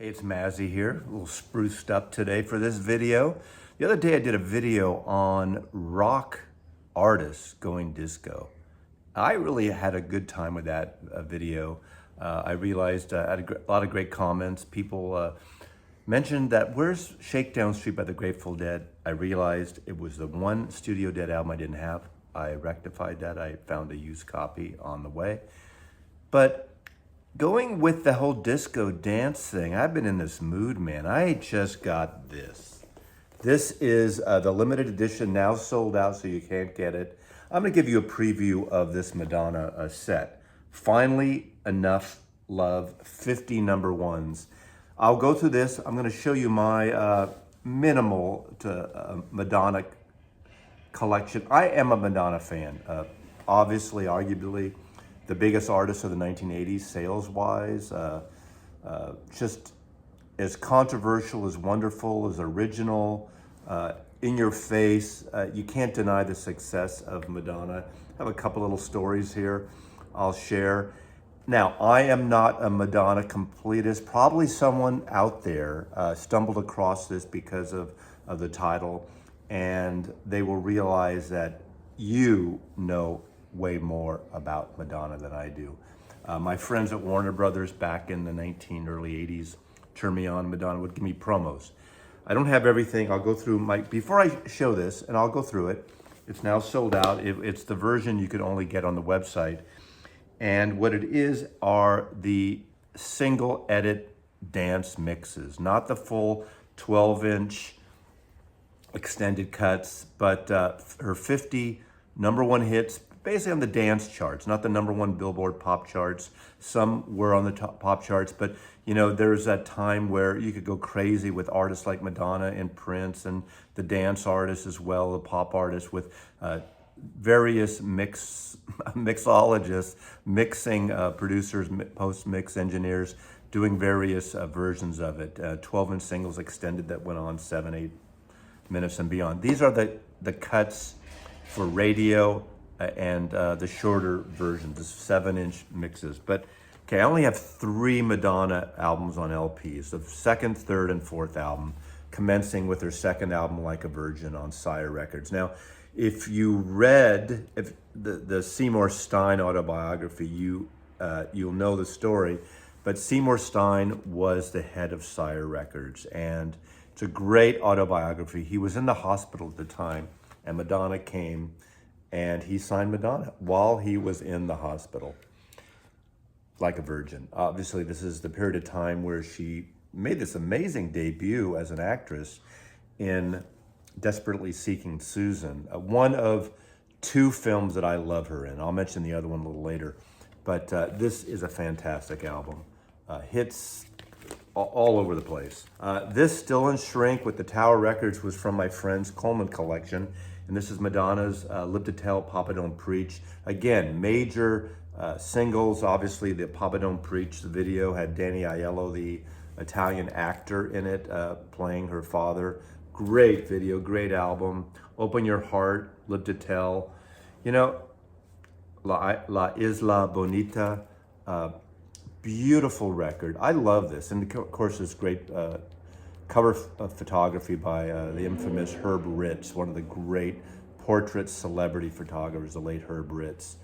Hey, it's Mazzy here, a little spruced up today for this video. The other day I did a video on rock artists going disco. I really had a good time with that video. I realized I had a lot of great comments. People mentioned that where's Shakedown Street by the Grateful Dead? I realized it was the one Studio Dead album I didn't have. I rectified that. I found a used copy on the way. But going with the whole disco dance thing, I've been in this mood, man. I just got this. This is the limited edition, now sold out, so you can't get it. I'm gonna give you a preview of this Madonna set. Finally Enough Love, 50 number ones. I'll go through this. I'm gonna show you my minimal to Madonna collection. I am a Madonna fan, obviously, arguably, the biggest artist of the 1980s, sales-wise, just as controversial, as wonderful, as original, in your face. You can't deny the success of Madonna. I have a couple little stories here I'll share. Now, I am not a Madonna completist. Probably someone out there stumbled across this because of the title, and they will realize that you know way more about Madonna than I do. My friends at Warner Brothers back in the early 80s turned me on. Madonna would give me promos. I don't have everything. I'll go through before I show this, and I'll go through it. It's now sold out. It's the version you could only get on the website. And what it is are the single edit dance mixes, not the full 12-inch extended cuts, but her 50 number one hits, basically on the dance charts, not the number one Billboard pop charts. Some were on the top pop charts, but you know, there's that time where you could go crazy with artists like Madonna and Prince and the dance artists as well, the pop artists with various mixologists, mixing producers, post-mix engineers, doing various versions of it. 12-inch singles extended that went on 7-8 minutes and beyond. These are the cuts for radio and the shorter version, the 7-inch mixes. But okay, I only have 3 Madonna albums on LPs, the second, third, and fourth album, commencing with her second album, Like a Virgin, on Sire Records. Now, if you read the Seymour Stein autobiography, you'll know the story, but Seymour Stein was the head of Sire Records, and it's a great autobiography. He was in the hospital at the time, and Madonna came, and he signed Madonna while he was in the hospital, Like a Virgin. Obviously, this is the period of time where she made this amazing debut as an actress in Desperately Seeking Susan, one of 2 films that I love her in. I'll mention the other one a little later, but this is a fantastic album. Hits all over the place. This Still in Shrink with the Tower Records was from my friend's Coleman collection, and this is Madonna's Live to Tell, Papa Don't Preach. Again, major singles. Obviously, the Papa Don't Preach, the video had Danny Aiello, the Italian actor, in it, playing her father. Great video, great album. Open Your Heart, Live to Tell. You know, La Isla Bonita, beautiful record. I love this. And of course, this great cover photography by the infamous Herb Ritts, one of the great portrait celebrity photographers. The late Herb Ritts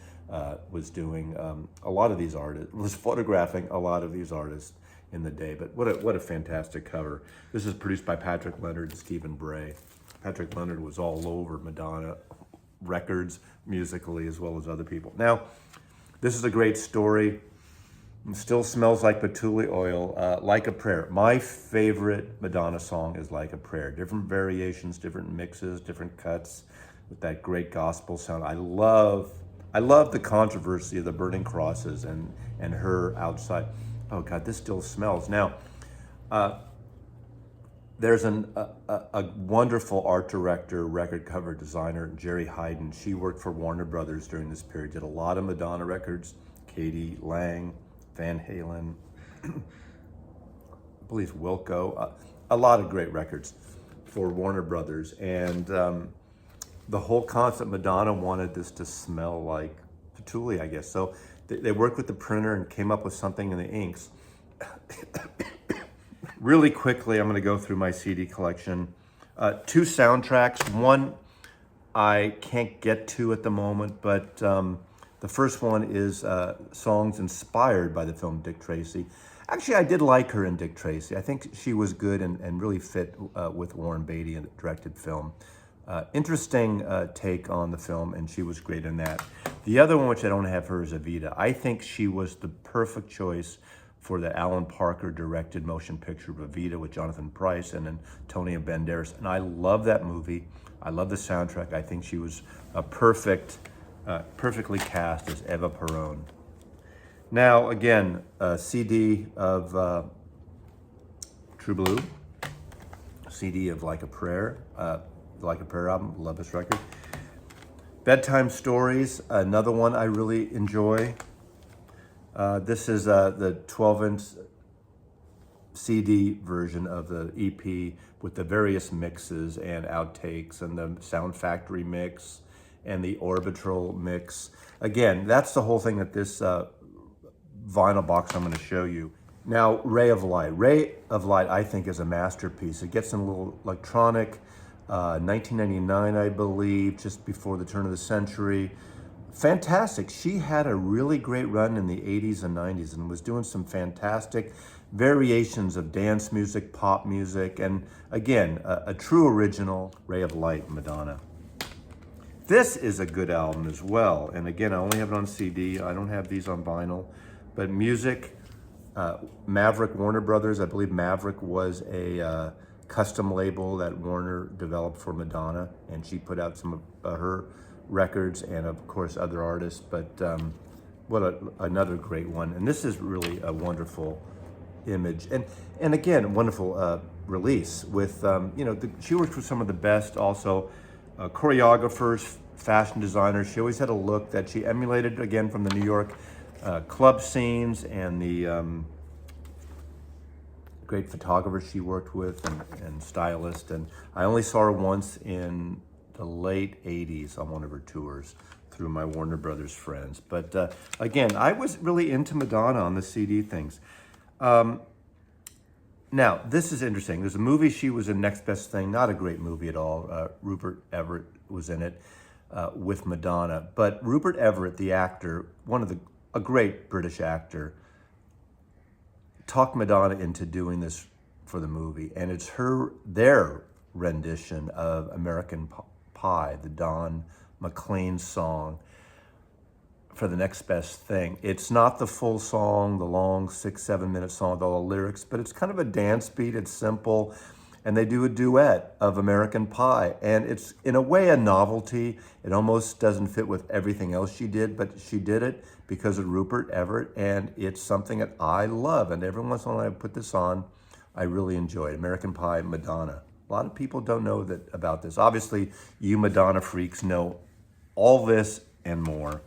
was doing a lot of these artists, was photographing a lot of these artists in the day. But what a fantastic cover. This is produced by Patrick Leonard and Stephen Bray. Patrick Leonard was all over Madonna records musically, as well as other people. Now, this is a great story. Still Smells Like Patchouli Oil, Like a Prayer. My favorite Madonna song is Like a Prayer. Different variations, different mixes, different cuts with that great gospel sound. I love the controversy of the burning crosses and her outside. Oh God, this still smells. Now, there's a wonderful art director, record cover designer, Jerry Hayden. She worked for Warner Brothers during this period, did a lot of Madonna records, Katie Lang, Van Halen, I believe Wilco, a lot of great records for Warner Brothers. And the whole concept, Madonna wanted this to smell like patchouli, I guess. So they worked with the printer and came up with something in the inks Really quickly, I'm going to go through my CD collection. 2 soundtracks. One I can't get to at the moment, but the first one is songs inspired by the film Dick Tracy. Actually, I did like her in Dick Tracy. I think she was good and really fit with Warren Beatty in the directed film. Interesting take on the film, and she was great in that. The other one, which I don't have her, is Evita. I think she was the perfect choice for the Alan Parker directed motion picture of Evita with Jonathan Pryce and Antonio Banderas. And I love that movie. I love the soundtrack. I think she was a perfectly cast as Eva Perón. Now, again, a CD of True Blue, CD of Like a Prayer album, love this record. Bedtime Stories, another one I really enjoy. This is the 12-inch CD version of the EP with the various mixes and outtakes and the Sound Factory mix and the Orbital mix. Again, that's the whole thing that this vinyl box I'm going to show you. Now, Ray of Light. Ray of Light, I think, is a masterpiece. It gets in a little electronic. 1999, I believe, just before the turn of the century. Fantastic. She had a really great run in the 80s and 90s and was doing some fantastic variations of dance music, pop music, and again, a true original. Ray of Light, Madonna. This is a good album as well. And again, I only have it on CD. I don't have these on vinyl. But music, Maverick, Warner Brothers. I believe Maverick was a custom label that Warner developed for Madonna, and she put out some of her records and of course other artists, but another great one. And this is really a wonderful image and again, wonderful release with, she worked with some of the best also choreographers, fashion designers. She always had a look that she emulated, again, from the New York club scenes and the great photographers she worked with and stylists. And I only saw her once in the late 80s on one of her tours through my Warner Brothers friends. But again, I was really into Madonna on the CD things. Now, this is interesting. There's a movie she was in, Next Best Thing, not a great movie at all. Rupert Everett was in it with Madonna. But Rupert Everett, the actor, a great British actor, talked Madonna into doing this for the movie. And it's their rendition of American Pie, the Don McLean song, for The Next Best Thing. It's not the full song, the long 6-7 minute song with all the lyrics, but it's kind of a dance beat. It's simple. And they do a duet of American Pie. And it's, in a way, a novelty. It almost doesn't fit with everything else she did, but she did it because of Rupert Everett, and it's something that I love. And every once in a while I put this on, I really enjoy it. American Pie, Madonna. A lot of people don't know about this. Obviously, you Madonna freaks know all this and more.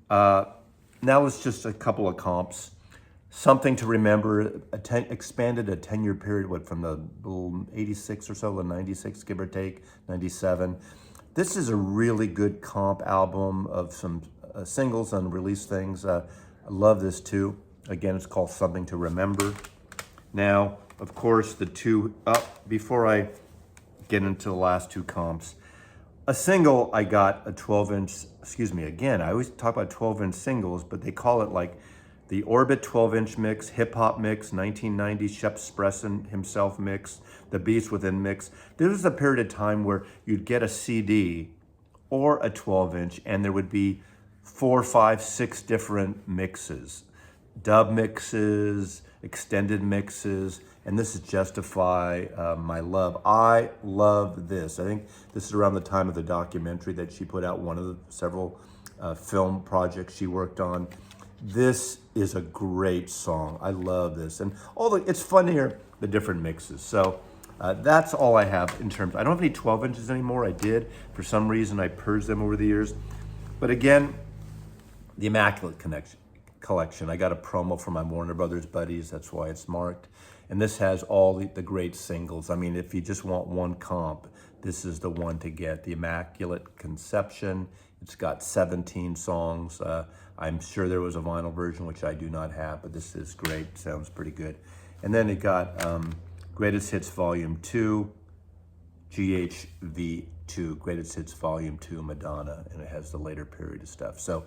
Now it's just a couple of comps. Something to Remember, expanded a 10-year period, from the 86 or so to 96, give or take, 97. This is a really good comp album of some singles, unreleased things. I love this too. Again, it's called Something to Remember. Now, of course, before I get into the last two comps, a single I got a 12-inch, again, I always talk about 12-inch singles, but they call it like the Orbit 12-inch mix, hip hop mix, 1990 Shep Spresson himself mix, the Beats Within mix. There was a period of time where you'd get a CD or a 12-inch and there would be 4, 5, 6 different mixes, dub mixes, extended mixes, and this is Justify My Love. I love this. I think this is around the time of the documentary that she put out, one of the several film projects she worked on. This is a great song. I love this. And it's fun to hear the different mixes. So that's all I have in terms. I don't have any 12 inches anymore. I did. For some reason, I purged them over the years. But again, the Immaculate collection. I got a promo from my Warner Brothers buddies. That's why it's marked. And this has all the great singles. I mean, if you just want one comp, this is the one to get. The Immaculate Conception. It's got 17 songs. I'm sure there was a vinyl version, which I do not have, but this is great. Sounds pretty good. And then it got Greatest Hits Volume 2, GHV2, Greatest Hits Volume 2, Madonna, and it has the later period of stuff. So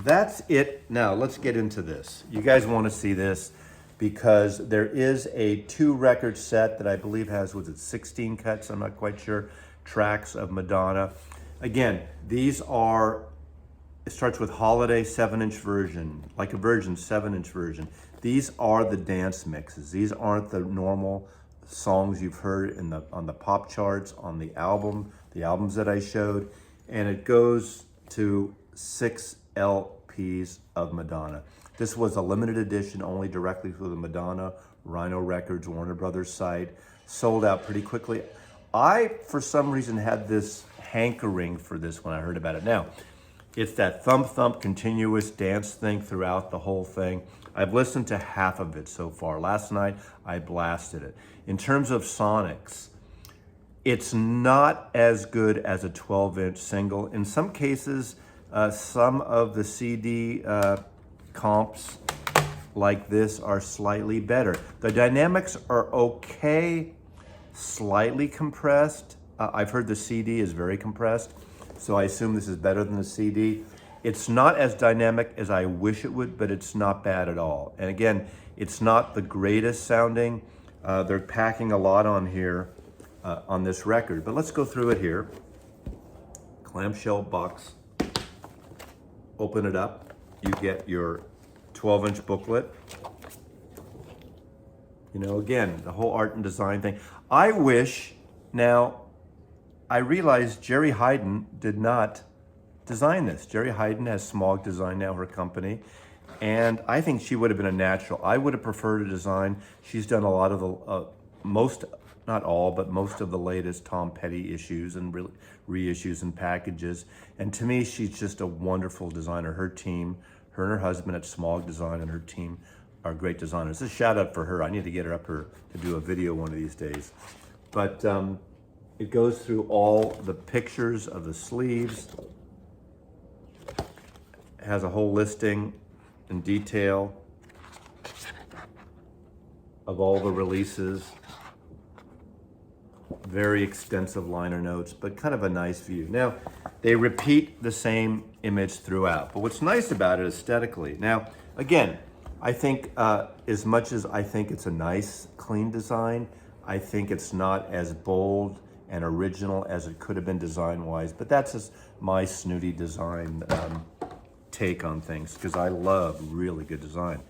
that's it. Now let's get into this. You guys want to see this because there is a 2-record set that I believe has, was it 16 cuts? I'm not quite sure, tracks of Madonna. Again, these are, it starts with Holiday 7-inch version, like a version 7-inch version. These are the dance mixes. These aren't the normal songs you've heard in on the pop charts, on the albums that I showed. And it goes to 6 LPs of Madonna. This was a limited edition only directly through the Madonna, Rhino Records, Warner Brothers site. Sold out pretty quickly. I, for some reason, had this hankering for this when I heard about it. Now, it's that thump continuous dance thing throughout the whole thing. I've listened to half of it so far. Last night, I blasted it. In terms of sonics, it's not as good as a 12-inch single. In some cases, some of the CD comps like this are slightly better. The dynamics are okay, slightly compressed. I've heard the CD is very compressed, so I assume this is better than the CD. It's not as dynamic as I wish it would, but it's not bad at all. And again, it's not the greatest sounding. They're packing a lot on here on this record, but let's go through it here. Clamshell box. Open it up. You get your 12-inch booklet. You know, again, the whole art and design thing. I wish, now, I realized Jerry Hayden did not design this. Jerry Hayden has Smog Design now, her company, and I think she would have been a natural. I would have preferred a design. She's done a lot of the, most, not all, but most of the latest Tom Petty issues and reissues and packages. And to me, she's just a wonderful designer. Her team, her and her husband at Smog Design and her team are great designers. This is a shout out for her. I need to get her up here to do a video one of these days. But it goes through all the pictures of the sleeves. It has a whole listing in detail of all the releases. Very extensive liner notes, but kind of a nice view. Now, they repeat the same image throughout, but what's nice about it aesthetically, now, again, I think as much as I think it's a nice, clean design, I think it's not as bold and original as it could have been design-wise, but that's just my snooty design take on things, because I love really good design.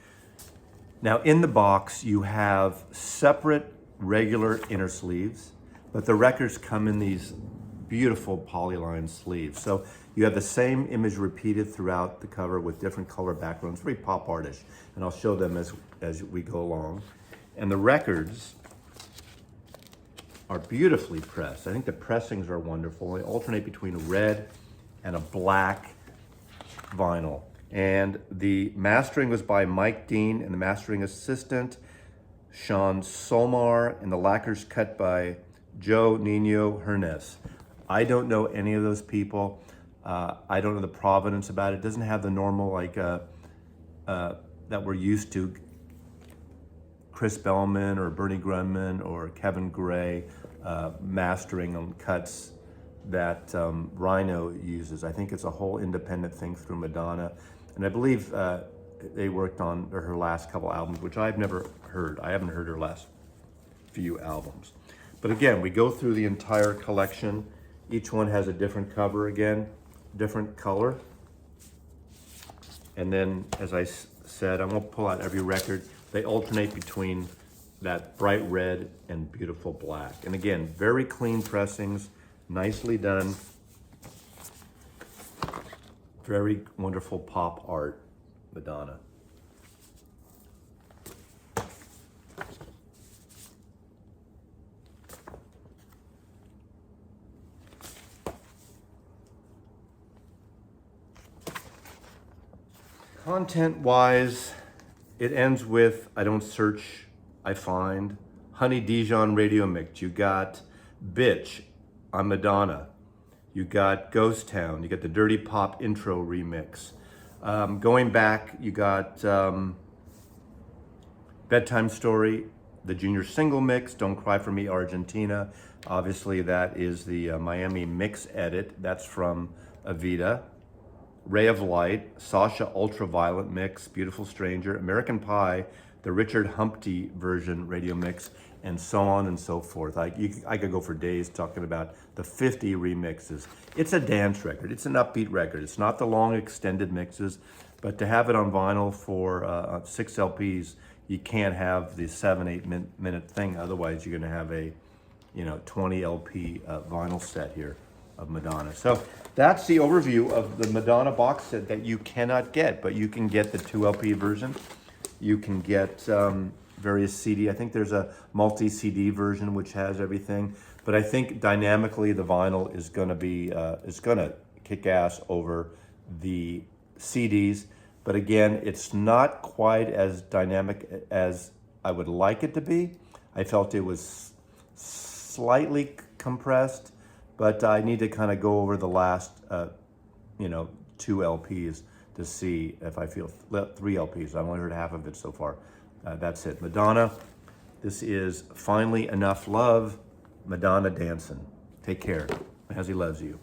Now, in the box, you have separate regular inner sleeves, but the records come in these beautiful polyline sleeves. So you have the same image repeated throughout the cover with different color backgrounds, very pop artish, and I'll show them as we go along. And the records are beautifully pressed. I think the pressings are wonderful. They alternate between a red and a black vinyl. And the mastering was by Mike Dean and the mastering assistant, Sean Solmar, and the lacquers cut by Joe Nino Hernes. I don't know any of those people. I don't know the provenance about it. It doesn't have the normal, like, that we're used to. Chris Bellman or Bernie Grunman or Kevin Gray mastering on cuts that Rhino uses. I think it's a whole independent thing through Madonna. And I believe they worked on her last couple albums, which I've never heard. I haven't heard her last few albums. But again, we go through the entire collection. Each one has a different cover again, different color. And then, as I said, I won't pull out every record. They alternate between that bright red and beautiful black. And again, very clean pressings, nicely done. Very wonderful pop art, Madonna. Content-wise, it ends with, I don't search, I find. Honey Dijon radio mix. You got Bitch on Madonna. You got Ghost Town. You got the Dirty Pop intro remix. Going back, you got Bedtime Story the junior single mix, Don't Cry For Me, Argentina. Obviously that is the Miami mix edit. That's from Avita. Ray of Light, Sasha Ultraviolet mix, Beautiful Stranger, American Pie, the Richard Humpty version radio mix, and so on and so forth. I could go for days talking about the 50 remixes. It's a dance record. It's an upbeat record. It's not the long extended mixes, but to have it on vinyl for 6 LPs, you can't have the 7-8 minute thing. Otherwise, you're going to have a 20 LP vinyl set here of Madonna. So that's the overview of the Madonna box set that you cannot get, but you can get the 2 LP version. You can get various CD. I think there's a multi-CD version which has everything, but I think dynamically the vinyl is going to be kick ass over the CDs. But again, it's not quite as dynamic as I would like it to be. I felt it was slightly compressed, but I need to kind of go over the last, 2 LPs to see if I feel 3 LPs. I've only heard half of it so far. That's it. Madonna, this is Finally Enough Love. Madonna dancing. Take care. Mazzy loves you.